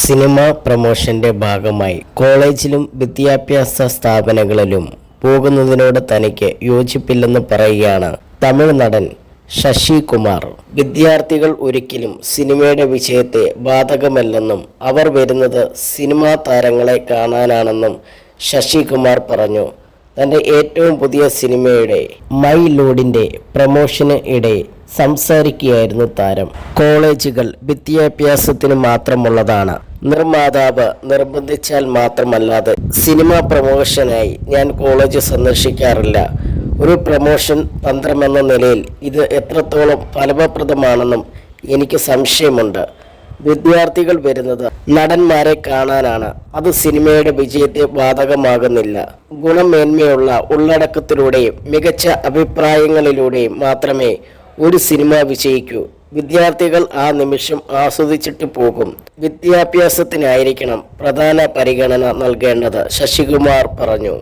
Cinema പ്രൊമോഷന്റെ ഭാഗമായി കോളേജിലും വിദ്യാഭ്യാസ സ്ഥാപനങ്ങളിലും പോകുന്നതിനോട് തനിക്ക് യോജിപ്പില്ലെന്ന് പറയുകയാണ് തമിഴ് നടൻ ശശി കുമാർ. വിദ്യാർത്ഥികൾ ഒരിക്കലും സിനിമയുടെ വിജയത്തെ ബാധകമല്ലെന്നും അവർ വരുന്നത് സിനിമാ താരങ്ങളെ കാണാനാണെന്നും ശശി കുമാർ പറഞ്ഞു. തൻ്റെ ഏറ്റവും പുതിയ സിനിമയുടെ മൈ ലോഡിൻ്റെ പ്രൊമോഷന് ഇടെ സംസാരിക്കുകയായിരുന്നു താരം. കോളേജുകൾ വിദ്യാഭ്യാസത്തിന് മാത്രമുള്ളതാണ്. നിർമ്മാതാവ് നിർബന്ധിച്ചാൽ മാത്രമല്ലാതെ സിനിമ പ്രൊമോഷനായി ഞാൻ കോളേജ് സന്ദർശിക്കാറില്ല. ഒരു പ്രൊമോഷൻ തന്ത്രമെന്ന നിലയിൽ ഇത് എത്രത്തോളം ഫലപ്രദമാണെന്നും എനിക്ക് സംശയമുണ്ട്. വിദ്യാർത്ഥികൾ വരുന്നത് നടന്മാരെ കാണാനാണ്. അത് സിനിമയുടെ വിജയത്തെ ബാധകമാകുന്നില്ല. ഗുണമേന്മയുള്ള ഉള്ളടക്കത്തിലൂടെയും മികച്ച അഭിപ്രായങ്ങളിലൂടെയും മാത്രമേ ഒരു സിനിമ വിജയിക്കൂ. വിദ്യാർത്ഥികൾ ആ നിമിഷം ആസ്വദിച്ചിട്ട് പോകും. വിദ്യാഭ്യാസത്തിനായിരിക്കണം പ്രധാന പരിഗണന നൽകേണ്ടത്, ശശികുമാർ പറഞ്ഞു.